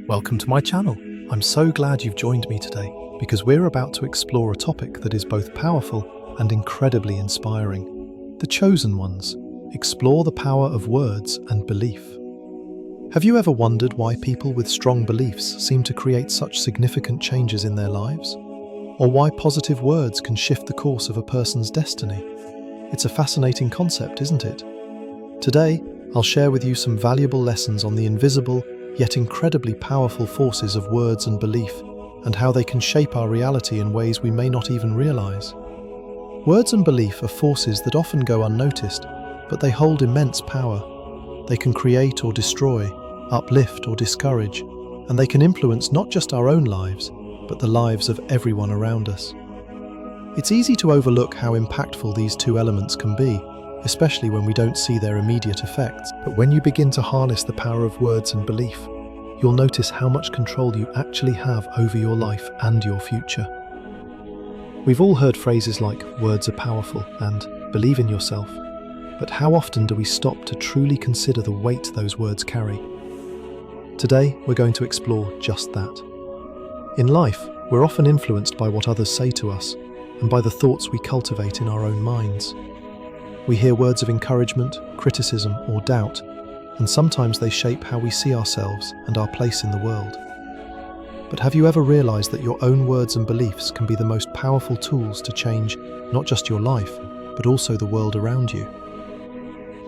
Welcome to my channel. I'm so glad you've joined me today because we're about to explore a topic that is both powerful and incredibly inspiring. The Chosen Ones. Explore the power of words and belief. Have you ever wondered why people with strong beliefs seem to create such significant changes in their lives? Or why positive words can shift the course of a person's destiny? It's a fascinating concept, isn't it? Today, I'll share with you some valuable lessons on the invisible, yet incredibly powerful forces of words and belief, and how they can shape our reality in ways we may not even realize. Words and belief are forces that often go unnoticed, but they hold immense power. They can create or destroy, uplift or discourage, and they can influence not just our own lives, but the lives of everyone around us. It's easy to overlook how impactful these two elements can be, especially when we don't see their immediate effects. But when you begin to harness the power of words and belief, you'll notice how much control you actually have over your life and your future. We've all heard phrases like "words are powerful" and "believe in yourself," but how often do we stop to truly consider the weight those words carry? Today, we're going to explore just that. In life, we're often influenced by what others say to us and by the thoughts we cultivate in our own minds. We hear words of encouragement, criticism, or doubt, and sometimes they shape how we see ourselves and our place in the world. But have you ever realized that your own words and beliefs can be the most powerful tools to change not just your life, but also the world around you?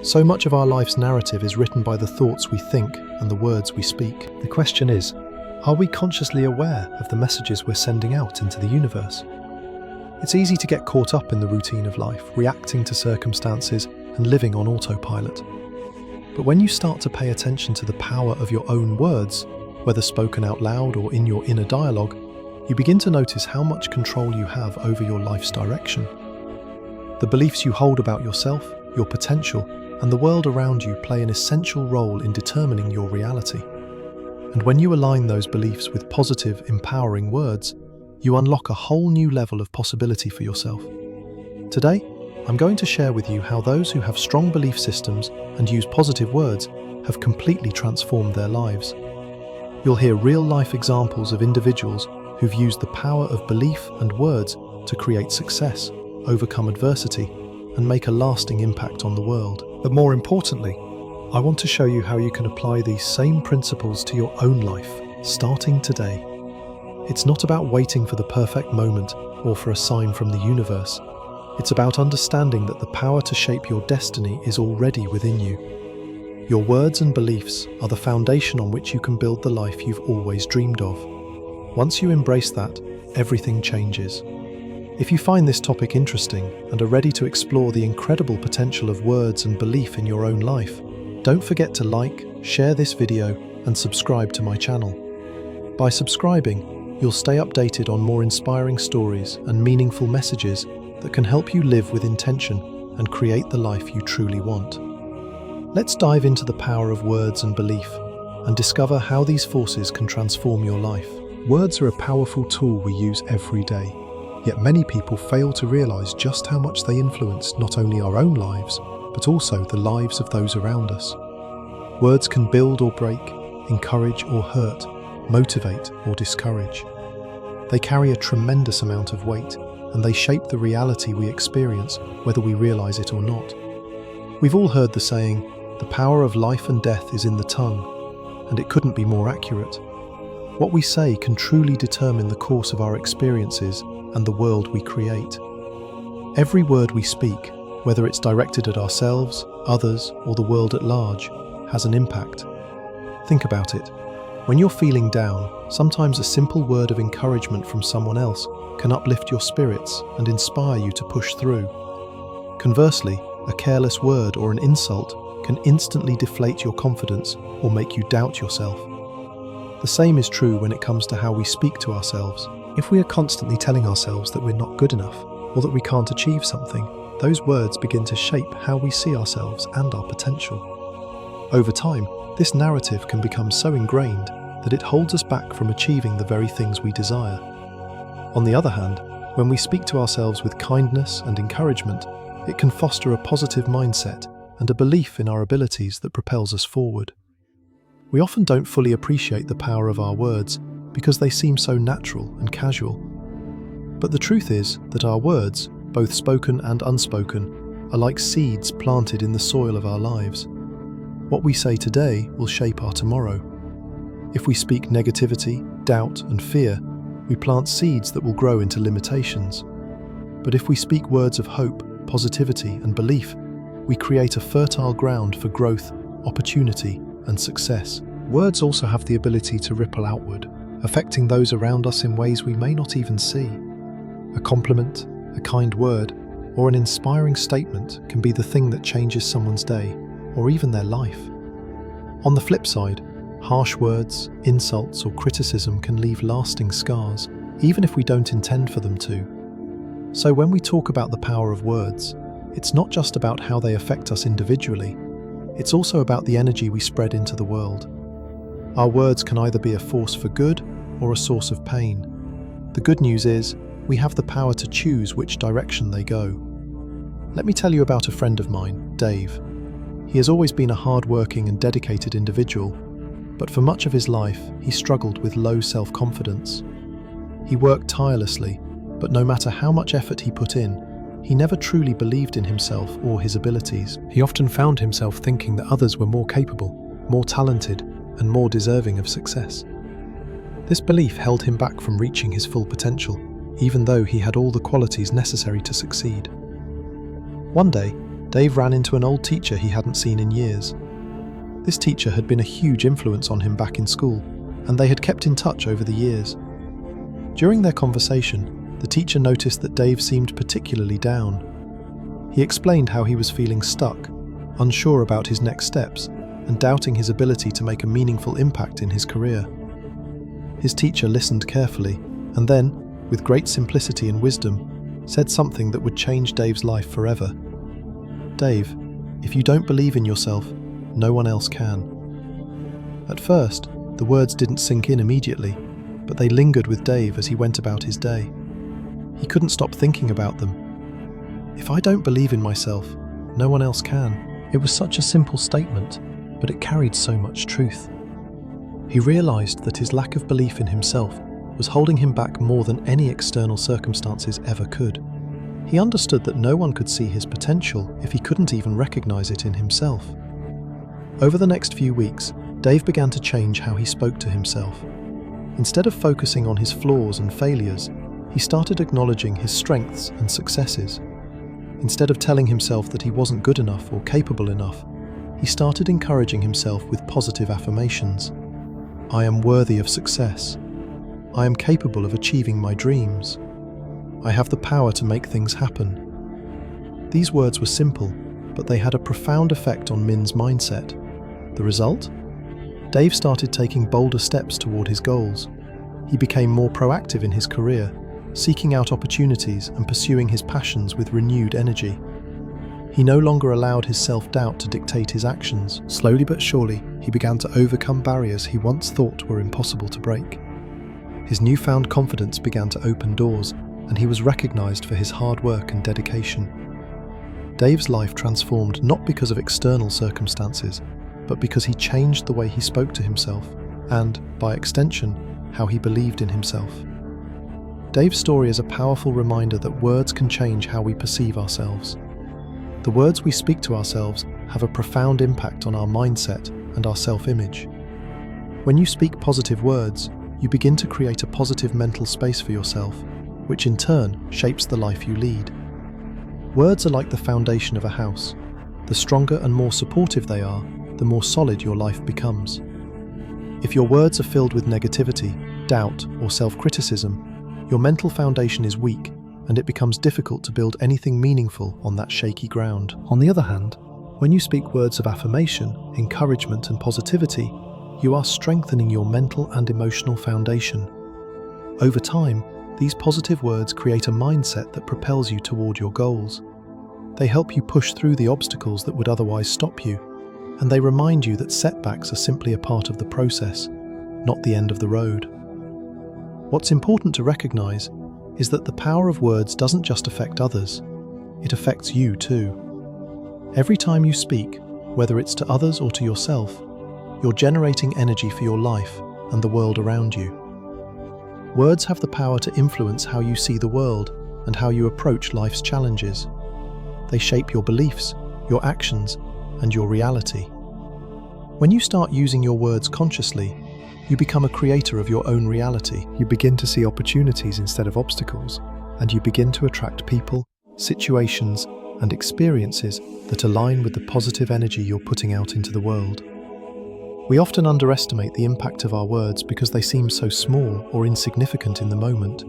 So much of our life's narrative is written by the thoughts we think and the words we speak. The question is, are we consciously aware of the messages we're sending out into the universe? It's easy to get caught up in the routine of life, reacting to circumstances and living on autopilot. But when you start to pay attention to the power of your own words, whether spoken out loud or in your inner dialogue, you begin to notice how much control you have over your life's direction. The beliefs you hold about yourself, your potential, and the world around you play an essential role in determining your reality. And when you align those beliefs with positive, empowering words, you unlock a whole new level of possibility for yourself. Today, I'm going to share with you how those who have strong belief systems and use positive words have completely transformed their lives. You'll hear real-life examples of individuals who've used the power of belief and words to create success, overcome adversity, and make a lasting impact on the world. But more importantly, I want to show you how you can apply these same principles to your own life, starting today. It's not about waiting for the perfect moment or for a sign from the universe. It's about understanding that the power to shape your destiny is already within you. Your words and beliefs are the foundation on which you can build the life you've always dreamed of. Once you embrace that, everything changes. If you find this topic interesting and are ready to explore the incredible potential of words and belief in your own life, don't forget to like, share this video, and subscribe to my channel. By subscribing, you'll stay updated on more inspiring stories and meaningful messages that can help you live with intention and create the life you truly want. Let's dive into the power of words and belief and discover how these forces can transform your life. Words are a powerful tool we use every day, yet many people fail to realize just how much they influence not only our own lives, but also the lives of those around us. Words can build or break, encourage or hurt, motivate or discourage. They carry a tremendous amount of weight, and they shape the reality we experience, whether we realize it or not. We've all heard the saying, "The power of life and death is in the tongue," and it couldn't be more accurate. What we say can truly determine the course of our experiences and the world we create. Every word we speak, whether it's directed at ourselves, others, or the world at large, has an impact. Think about it. When you're feeling down, sometimes a simple word of encouragement from someone else can uplift your spirits and inspire you to push through. Conversely, a careless word or an insult can instantly deflate your confidence or make you doubt yourself. The same is true when it comes to how we speak to ourselves. If we are constantly telling ourselves that we're not good enough or that we can't achieve something, those words begin to shape how we see ourselves and our potential. Over time, this narrative can become so ingrained that it holds us back from achieving the very things we desire. On the other hand, when we speak to ourselves with kindness and encouragement, it can foster a positive mindset and a belief in our abilities that propels us forward. We often don't fully appreciate the power of our words because they seem so natural and casual. But the truth is that our words, both spoken and unspoken, are like seeds planted in the soil of our lives. What we say today will shape our tomorrow. If we speak negativity, doubt, and fear, we plant seeds that will grow into limitations. But if we speak words of hope, positivity, and belief, we create a fertile ground for growth, opportunity, and success. Words also have the ability to ripple outward, affecting those around us in ways we may not even see. A compliment, a kind word, or an inspiring statement can be the thing that changes someone's day, or even their life. On the flip side, harsh words, insults, or criticism can leave lasting scars, even if we don't intend for them to. So when we talk about the power of words, it's not just about how they affect us individually, it's also about the energy we spread into the world. Our words can either be a force for good or a source of pain. The good news is, we have the power to choose which direction they go. Let me tell you about a friend of mine, Dave. He has always been a hard-working and dedicated individual, but for much of his life, he struggled with low self-confidence. He worked tirelessly, but no matter how much effort he put in, he never truly believed in himself or his abilities. He often found himself thinking that others were more capable, more talented, and more deserving of success. This belief held him back from reaching his full potential, even though he had all the qualities necessary to succeed. One day, Dave ran into an old teacher he hadn't seen in years. This teacher had been a huge influence on him back in school, and they had kept in touch over the years. During their conversation, the teacher noticed that Dave seemed particularly down. He explained how he was feeling stuck, unsure about his next steps, and doubting his ability to make a meaningful impact in his career. His teacher listened carefully, and then, with great simplicity and wisdom, said something that would change Dave's life forever. "Dave, if you don't believe in yourself, no one else can." At first, the words didn't sink in immediately, but they lingered with Dave as he went about his day. He couldn't stop thinking about them. If I don't believe in myself, no one else can. It was such a simple statement, but it carried so much truth. He realized that his lack of belief in himself was holding him back more than any external circumstances ever could. He understood that no one could see his potential if he couldn't even recognize it in himself. Over the next few weeks, Dave began to change how he spoke to himself. Instead of focusing on his flaws and failures, he started acknowledging his strengths and successes. Instead of telling himself that he wasn't good enough or capable enough, he started encouraging himself with positive affirmations. "I am worthy of success. I am capable of achieving my dreams. I have the power to make things happen." These words were simple, but they had a profound effect on Min's mindset. The result? Dave started taking bolder steps toward his goals. He became more proactive in his career, seeking out opportunities and pursuing his passions with renewed energy. He no longer allowed his self-doubt to dictate his actions. Slowly but surely, he began to overcome barriers he once thought were impossible to break. His newfound confidence began to open doors, and he was recognized for his hard work and dedication. Dave's life transformed not because of external circumstances, but because he changed the way he spoke to himself, and, by extension, how he believed in himself. Dave's story is a powerful reminder that words can change how we perceive ourselves. The words we speak to ourselves have a profound impact on our mindset and our self-image. When you speak positive words, you begin to create a positive mental space for yourself, which in turn shapes the life you lead. Words are like the foundation of a house. The stronger and more supportive they are, the more solid your life becomes. If your words are filled with negativity, doubt, or self-criticism, your mental foundation is weak, and it becomes difficult to build anything meaningful on that shaky ground. On the other hand, when you speak words of affirmation, encouragement, and positivity, you are strengthening your mental and emotional foundation. Over time, these positive words create a mindset that propels you toward your goals. They help you push through the obstacles that would otherwise stop you, and they remind you that setbacks are simply a part of the process, not the end of the road. What's important to recognize is that the power of words doesn't just affect others, it affects you too. Every time you speak, whether it's to others or to yourself, you're generating energy for your life and the world around you. Words have the power to influence how you see the world and how you approach life's challenges. They shape your beliefs, your actions, and your reality. When you start using your words consciously, you become a creator of your own reality. You begin to see opportunities instead of obstacles, and you begin to attract people, situations, and experiences that align with the positive energy you're putting out into the world. We often underestimate the impact of our words because they seem so small or insignificant in the moment.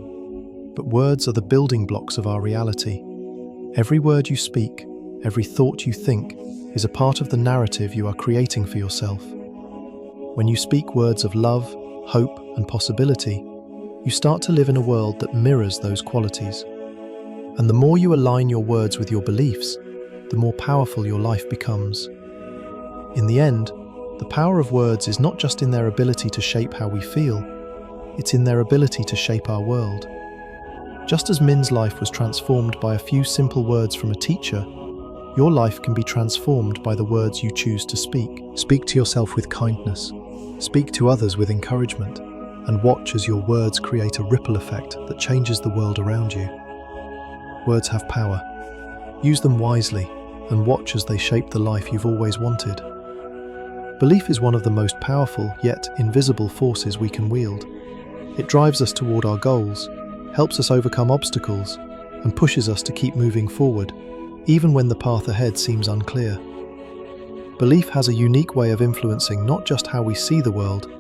But words are the building blocks of our reality. Every word you speak, every thought you think, is a part of the narrative you are creating for yourself. When you speak words of love, hope, and possibility, you start to live in a world that mirrors those qualities. And the more you align your words with your beliefs, the more powerful your life becomes. In the end, the power of words is not just in their ability to shape how we feel, it's in their ability to shape our world. Just as Min's life was transformed by a few simple words from a teacher, your life can be transformed by the words you choose to speak. Speak to yourself with kindness. Speak to others with encouragement, and watch as your words create a ripple effect that changes the world around you. Words have power. Use them wisely, and watch as they shape the life you've always wanted. Belief is one of the most powerful, yet invisible forces we can wield. It drives us toward our goals, helps us overcome obstacles, and pushes us to keep moving forward, even when the path ahead seems unclear. Belief has a unique way of influencing not just how we see the world,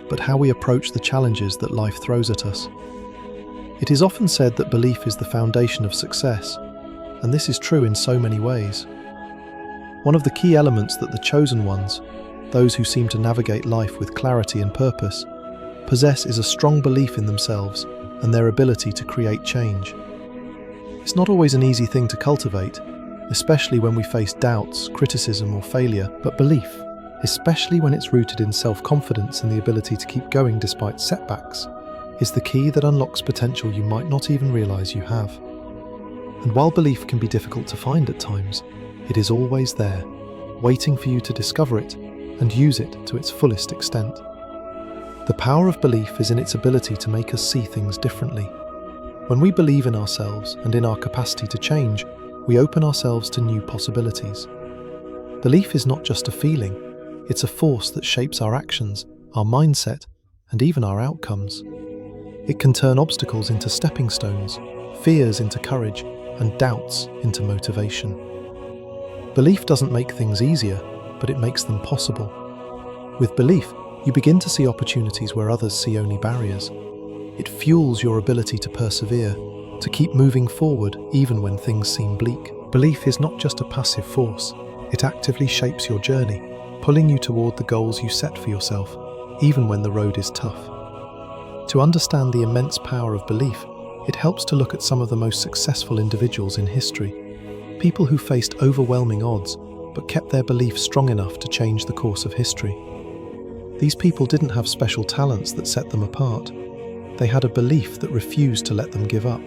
but how we approach the challenges that life throws at us. It is often said that belief is the foundation of success, and this is true in so many ways. One of the key elements that the chosen ones, those who seem to navigate life with clarity and purpose, possess is a strong belief in themselves and their ability to create change. It's not always an easy thing to cultivate, especially when we face doubts, criticism, or failure, but belief, especially when it's rooted in self-confidence and the ability to keep going despite setbacks, is the key that unlocks potential you might not even realize you have. And while belief can be difficult to find at times, it is always there, waiting for you to discover it and use it to its fullest extent. The power of belief is in its ability to make us see things differently. When we believe in ourselves and in our capacity to change, we open ourselves to new possibilities. Belief is not just a feeling, it's a force that shapes our actions, our mindset, and even our outcomes. It can turn obstacles into stepping stones, fears into courage, and doubts into motivation. Belief doesn't make things easier, but it makes them possible. With belief, you begin to see opportunities where others see only barriers. It fuels your ability to persevere, to keep moving forward even when things seem bleak. Belief is not just a passive force, it actively shapes your journey, pulling you toward the goals you set for yourself, even when the road is tough. To understand the immense power of belief, it helps to look at some of the most successful individuals in history. People who faced overwhelming odds, but kept their belief strong enough to change the course of history. These people didn't have special talents that set them apart. They had a belief that refused to let them give up.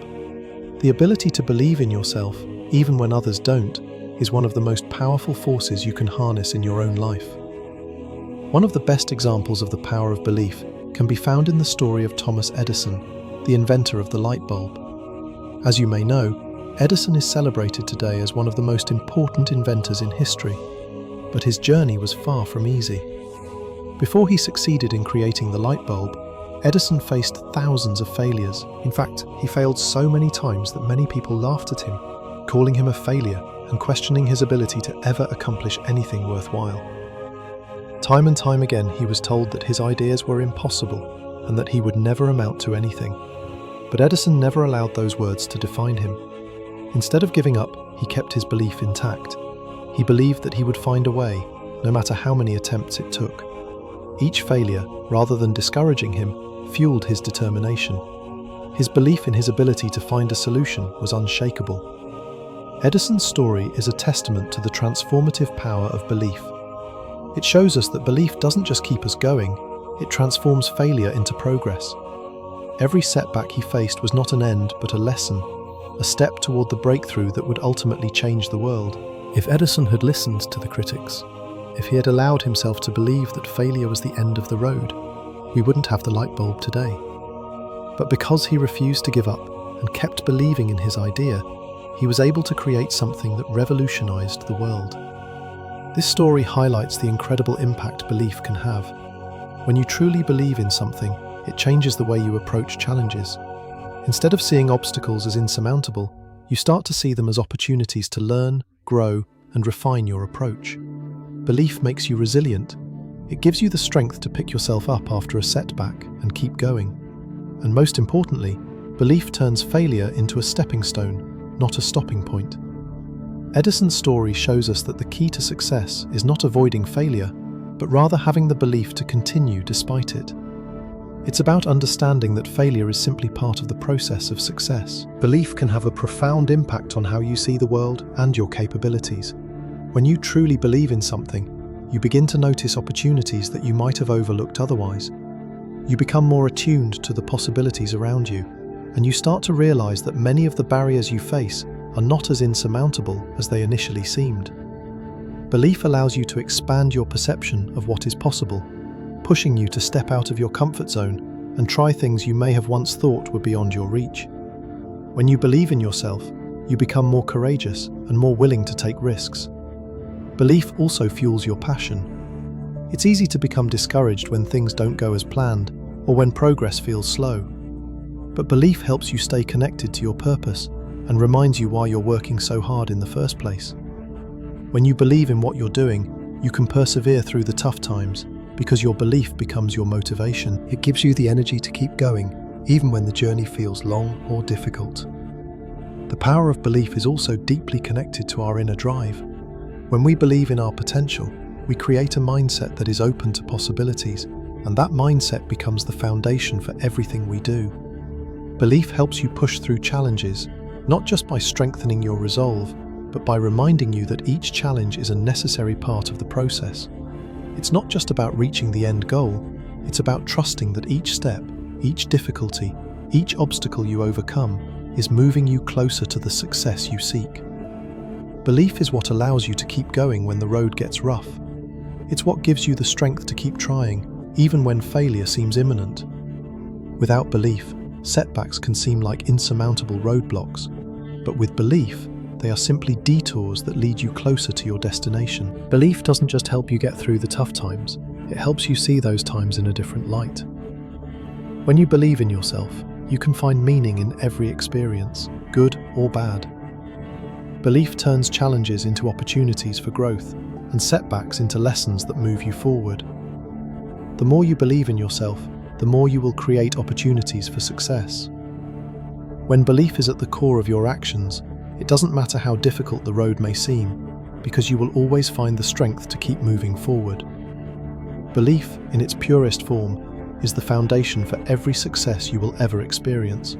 The ability to believe in yourself, even when others don't, is one of the most powerful forces you can harness in your own life. One of the best examples of the power of belief can be found in the story of Thomas Edison, the inventor of the light bulb. As you may know, Edison is celebrated today as one of the most important inventors in history, but his journey was far from easy. Before he succeeded in creating the light bulb, Edison faced thousands of failures. In fact, he failed so many times that many people laughed at him, calling him a failure and questioning his ability to ever accomplish anything worthwhile. Time and time again, he was told that his ideas were impossible and that he would never amount to anything. But Edison never allowed those words to define him. Instead of giving up, he kept his belief intact. He believed that he would find a way, no matter how many attempts it took. Each failure, rather than discouraging him, fueled his determination. His belief in his ability to find a solution was unshakable. Edison's story is a testament to the transformative power of belief. It shows us that belief doesn't just keep us going, it transforms failure into progress. Every setback he faced was not an end, but a lesson, a step toward the breakthrough that would ultimately change the world. If Edison had listened to the critics, If he had allowed himself to believe that failure was the end of the road, we wouldn't have the light bulb today. But because he refused to give up and kept believing in his idea, he was able to create something that revolutionized the world. This story highlights the incredible impact belief can have. When you truly believe in something, it changes the way you approach challenges. Instead of seeing obstacles as insurmountable, you start to see them as opportunities to learn, grow, and refine your approach. Belief makes you resilient. It gives you the strength to pick yourself up after a setback and keep going. And most importantly, belief turns failure into a stepping stone, not a stopping point. Edison's story shows us that the key to success is not avoiding failure, but rather having the belief to continue despite it. It's about understanding that failure is simply part of the process of success. Belief can have a profound impact on how you see the world and your capabilities. When you truly believe in something, you begin to notice opportunities that you might have overlooked otherwise. You become more attuned to the possibilities around you, and you start to realize that many of the barriers you face are not as insurmountable as they initially seemed. Belief allows you to expand your perception of what is possible, pushing you to step out of your comfort zone and try things you may have once thought were beyond your reach. When you believe in yourself, you become more courageous and more willing to take risks. Belief also fuels your passion. It's easy to become discouraged when things don't go as planned or when progress feels slow. But belief helps you stay connected to your purpose and reminds you why you're working so hard in the first place. When you believe in what you're doing, you can persevere through the tough times because your belief becomes your motivation. It gives you the energy to keep going, even when the journey feels long or difficult. The power of belief is also deeply connected to our inner drive. When we believe in our potential, we create a mindset that is open to possibilities, and that mindset becomes the foundation for everything we do. Belief helps you push through challenges, not just by strengthening your resolve, but by reminding you that each challenge is a necessary part of the process. It's not just about reaching the end goal, it's about trusting that each step, each difficulty, each obstacle you overcome is moving you closer to the success you seek. Belief is what allows you to keep going when the road gets rough. It's what gives you the strength to keep trying, even when failure seems imminent. Without belief, setbacks can seem like insurmountable roadblocks, but with belief, they are simply detours that lead you closer to your destination. Belief doesn't just help you get through the tough times, it helps you see those times in a different light. When you believe in yourself, you can find meaning in every experience, good or bad. Belief turns challenges into opportunities for growth and setbacks into lessons that move you forward. The more you believe in yourself, the more you will create opportunities for success. When belief is at the core of your actions, it doesn't matter how difficult the road may seem, because you will always find the strength to keep moving forward. Belief, in its purest form, is the foundation for every success you will ever experience.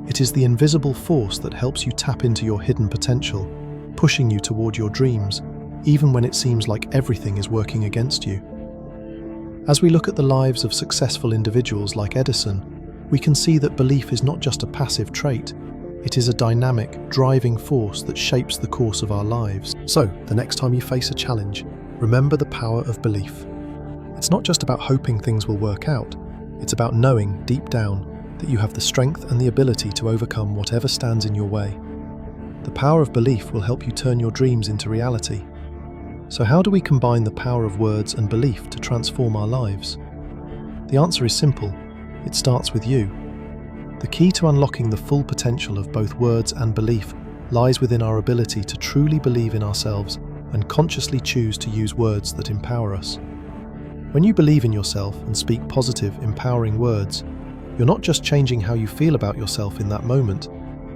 It is the invisible force that helps you tap into your hidden potential, pushing you toward your dreams, even when it seems like everything is working against you. As we look at the lives of successful individuals like Edison, we can see that belief is not just a passive trait, it is a dynamic, driving force that shapes the course of our lives. So, the next time you face a challenge, remember the power of belief. It's not just about hoping things will work out, it's about knowing, deep down, that you have the strength and the ability to overcome whatever stands in your way. The power of belief will help you turn your dreams into reality. So how do we combine the power of words and belief to transform our lives? The answer is simple. It starts with you. The key to unlocking the full potential of both words and belief lies within our ability to truly believe in ourselves and consciously choose to use words that empower us. When you believe in yourself and speak positive, empowering words, you're not just changing how you feel about yourself in that moment,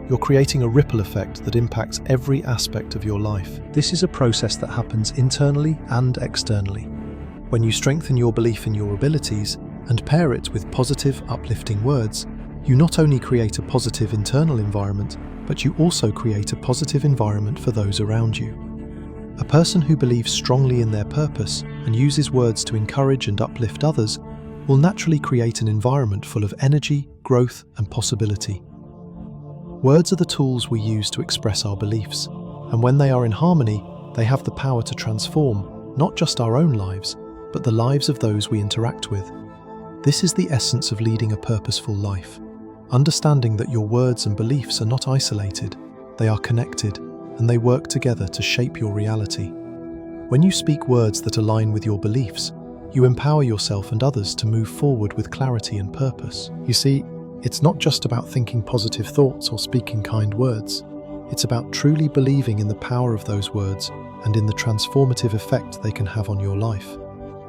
you're creating a ripple effect that impacts every aspect of your life. This is a process that happens internally and externally. When you strengthen your belief in your abilities and pair it with positive, uplifting words, you not only create a positive internal environment, but you also create a positive environment for those around you. A person who believes strongly in their purpose and uses words to encourage and uplift others will naturally create an environment full of energy, growth, and possibility. Words are the tools we use to express our beliefs, and when they are in harmony, they have the power to transform, not just our own lives, but the lives of those we interact with. This is the essence of leading a purposeful life. Understanding that your words and beliefs are not isolated, they are connected, and they work together to shape your reality. When you speak words that align with your beliefs, you empower yourself and others to move forward with clarity and purpose. You see, it's not just about thinking positive thoughts or speaking kind words. It's about truly believing in the power of those words and in the transformative effect they can have on your life.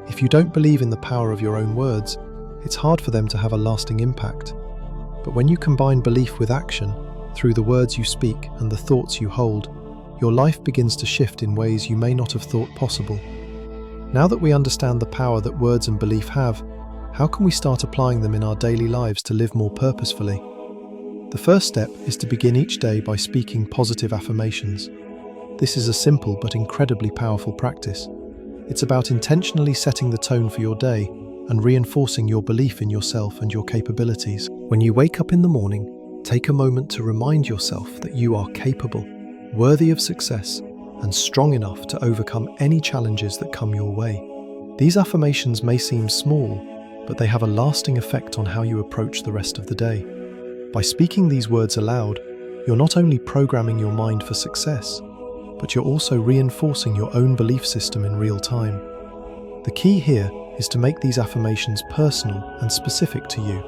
If you don't believe in the power of your own words, it's hard for them to have a lasting impact. But when you combine belief with action, through the words you speak and the thoughts you hold, your life begins to shift in ways you may not have thought possible. Now that we understand the power that words and belief have, how can we start applying them in our daily lives to live more purposefully? The first step is to begin each day by speaking positive affirmations. This is a simple but incredibly powerful practice. It's about intentionally setting the tone for your day and reinforcing your belief in yourself and your capabilities. When you wake up in the morning, take a moment to remind yourself that you are capable, worthy of success, and strong enough to overcome any challenges that come your way. These affirmations may seem small, but they have a lasting effect on how you approach the rest of the day. By speaking these words aloud, you're not only programming your mind for success, but you're also reinforcing your own belief system in real time. The key here is to make these affirmations personal and specific to you.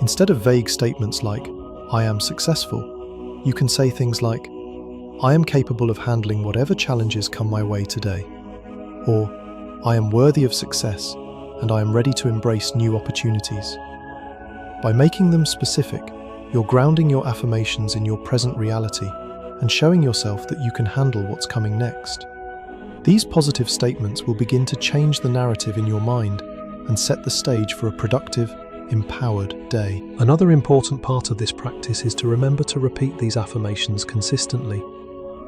Instead of vague statements like, "I am successful," you can say things like, "I am capable of handling whatever challenges come my way today," or "I am worthy of success and I am ready to embrace new opportunities." By making them specific, you're grounding your affirmations in your present reality and showing yourself that you can handle what's coming next. These positive statements will begin to change the narrative in your mind and set the stage for a productive, empowered day. Another important part of this practice is to remember to repeat these affirmations consistently.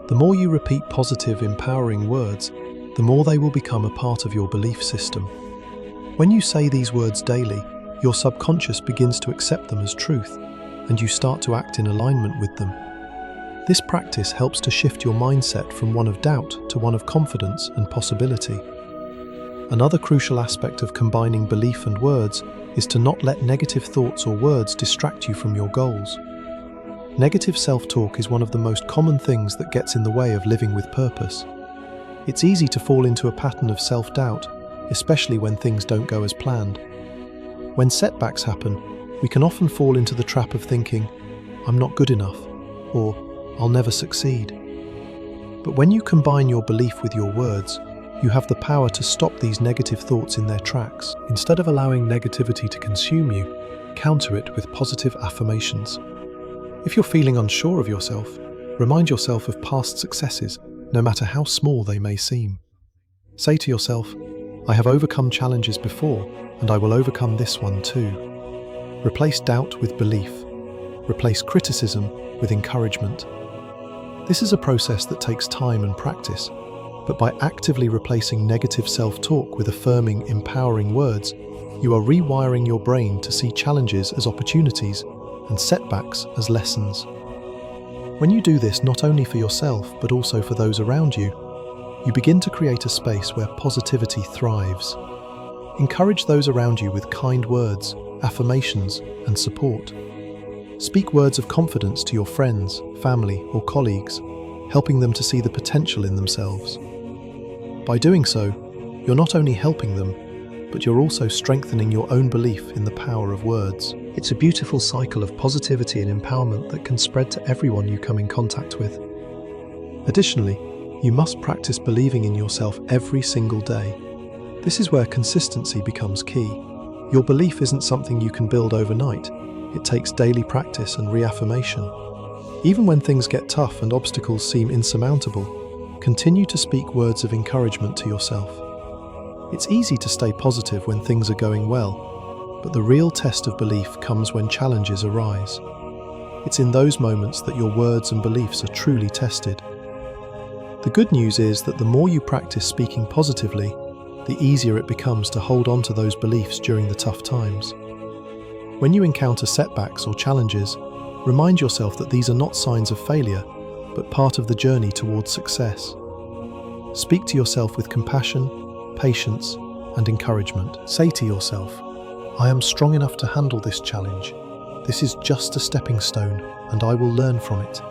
The more you repeat positive, empowering words, the more they will become a part of your belief system. When you say these words daily, your subconscious begins to accept them as truth, and you start to act in alignment with them. This practice helps to shift your mindset from one of doubt to one of confidence and possibility. Another crucial aspect of combining belief and words is to not let negative thoughts or words distract you from your goals. Negative self-talk is one of the most common things that gets in the way of living with purpose. It's easy to fall into a pattern of self-doubt, especially when things don't go as planned. When setbacks happen, we can often fall into the trap of thinking, "I'm not good enough," or "I'll never succeed." But when you combine your belief with your words, you have the power to stop these negative thoughts in their tracks. Instead of allowing negativity to consume you, counter it with positive affirmations. If you're feeling unsure of yourself, remind yourself of past successes, no matter how small they may seem. Say to yourself, "I have overcome challenges before, and I will overcome this one too." Replace doubt with belief. Replace criticism with encouragement. This is a process that takes time and practice, but by actively replacing negative self-talk with affirming, empowering words, you are rewiring your brain to see challenges as opportunities and setbacks as lessons. When you do this not only for yourself but also for those around you, you begin to create a space where positivity thrives. Encourage those around you with kind words, affirmations, and support. Speak words of confidence to your friends, family, or colleagues, helping them to see the potential in themselves. By doing so, you're not only helping them, but you're also strengthening your own belief in the power of words. It's a beautiful cycle of positivity and empowerment that can spread to everyone you come in contact with. Additionally, you must practice believing in yourself every single day. This is where consistency becomes key. Your belief isn't something you can build overnight. It takes daily practice and reaffirmation. Even when things get tough and obstacles seem insurmountable, continue to speak words of encouragement to yourself. It's easy to stay positive when things are going well, but the real test of belief comes when challenges arise. It's in those moments that your words and beliefs are truly tested. The good news is that the more you practice speaking positively, the easier it becomes to hold on to those beliefs during the tough times. When you encounter setbacks or challenges, remind yourself that these are not signs of failure, but part of the journey towards success. Speak to yourself with compassion, patience, and encouragement. Say to yourself, I am strong enough to handle this challenge. This is just a stepping stone, and I will learn from it.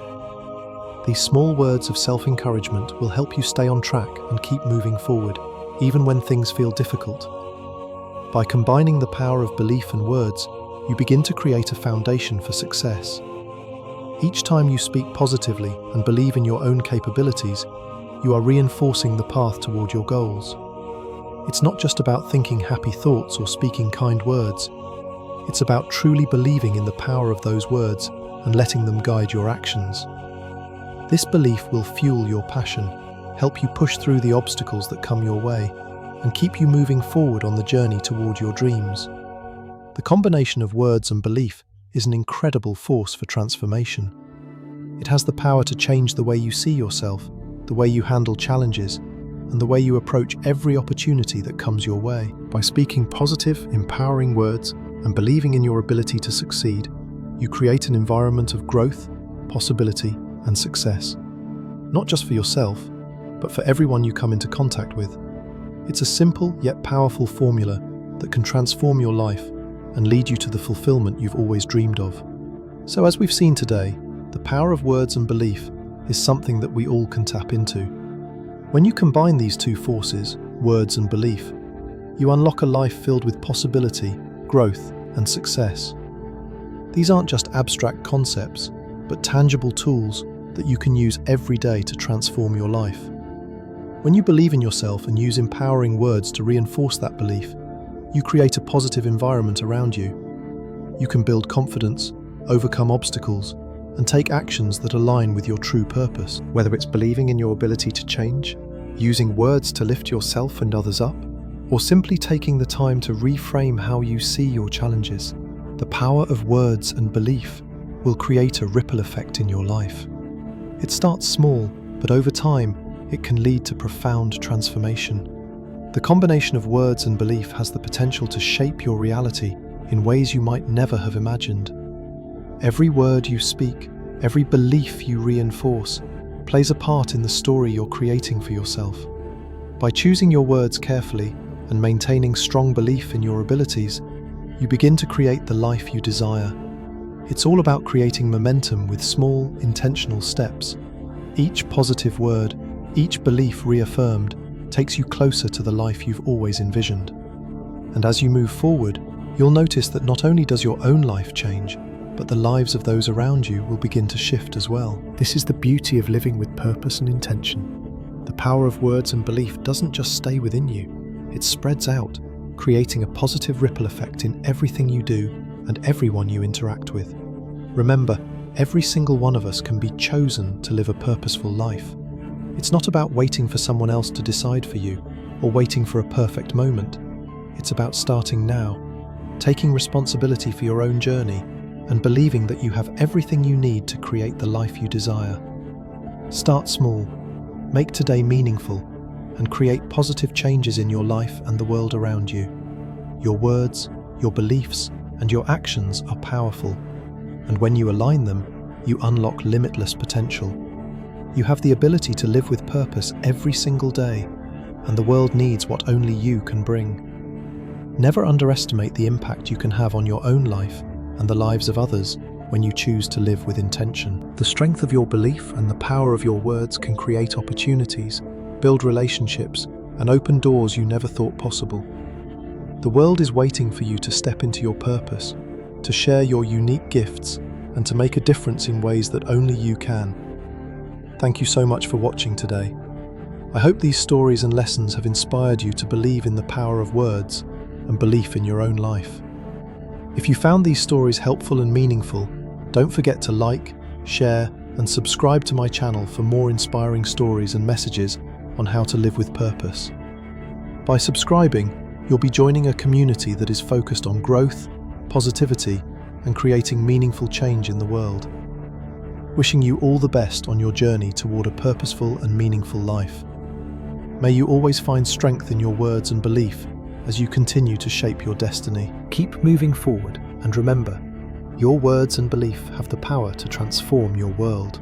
These small words of self-encouragement will help you stay on track and keep moving forward, even when things feel difficult. By combining the power of belief and words, you begin to create a foundation for success. Each time you speak positively and believe in your own capabilities, you are reinforcing the path toward your goals. It's not just about thinking happy thoughts or speaking kind words. It's about truly believing in the power of those words and letting them guide your actions. This belief will fuel your passion, help you push through the obstacles that come your way, and keep you moving forward on the journey toward your dreams. The combination of words and belief is an incredible force for transformation. It has the power to change the way you see yourself, the way you handle challenges, and the way you approach every opportunity that comes your way. By speaking positive, empowering words and believing in your ability to succeed, you create an environment of growth, possibility, and success. Not just for yourself, but for everyone you come into contact with. It's a simple yet powerful formula that can transform your life and lead you to the fulfillment you've always dreamed of. So as we've seen today, the power of words and belief is something that we all can tap into. When you combine these two forces, words and belief, you unlock a life filled with possibility, growth, and success. These aren't just abstract concepts, but tangible tools that you can use every day to transform your life. When you believe in yourself and use empowering words to reinforce that belief, you create a positive environment around you. You can build confidence, overcome obstacles, and take actions that align with your true purpose. Whether it's believing in your ability to change, using words to lift yourself and others up, or simply taking the time to reframe how you see your challenges, the power of words and belief will create a ripple effect in your life. It starts small, but over time, it can lead to profound transformation. The combination of words and belief has the potential to shape your reality in ways you might never have imagined. Every word you speak, every belief you reinforce, plays a part in the story you're creating for yourself. By choosing your words carefully and maintaining strong belief in your abilities, you begin to create the life you desire. It's all about creating momentum with small, intentional steps. Each positive word, each belief reaffirmed, takes you closer to the life you've always envisioned. And as you move forward, you'll notice that not only does your own life change, but the lives of those around you will begin to shift as well. This is the beauty of living with purpose and intention. The power of words and belief doesn't just stay within you, it spreads out, creating a positive ripple effect in everything you do and everyone you interact with. Remember, every single one of us can be chosen to live a purposeful life. It's not about waiting for someone else to decide for you or waiting for a perfect moment. It's about starting now, taking responsibility for your own journey and believing that you have everything you need to create the life you desire. Start small, make today meaningful, and create positive changes in your life and the world around you. Your words, your beliefs, and your actions are powerful, and when you align them, you unlock limitless potential. You have the ability to live with purpose every single day, and the world needs what only you can bring. Never underestimate the impact you can have on your own life and the lives of others when you choose to live with intention. The strength of your belief and the power of your words can create opportunities, build relationships, and open doors you never thought possible. The world is waiting for you to step into your purpose, to share your unique gifts, and to make a difference in ways that only you can. Thank you so much for watching today. I hope these stories and lessons have inspired you to believe in the power of words and belief in your own life. If you found these stories helpful and meaningful, don't forget to like, share, and subscribe to my channel for more inspiring stories and messages on how to live with purpose. By subscribing, you'll be joining a community that is focused on growth, positivity, and creating meaningful change in the world. Wishing you all the best on your journey toward a purposeful and meaningful life. May you always find strength in your words and belief as you continue to shape your destiny. Keep moving forward, and remember, your words and belief have the power to transform your world.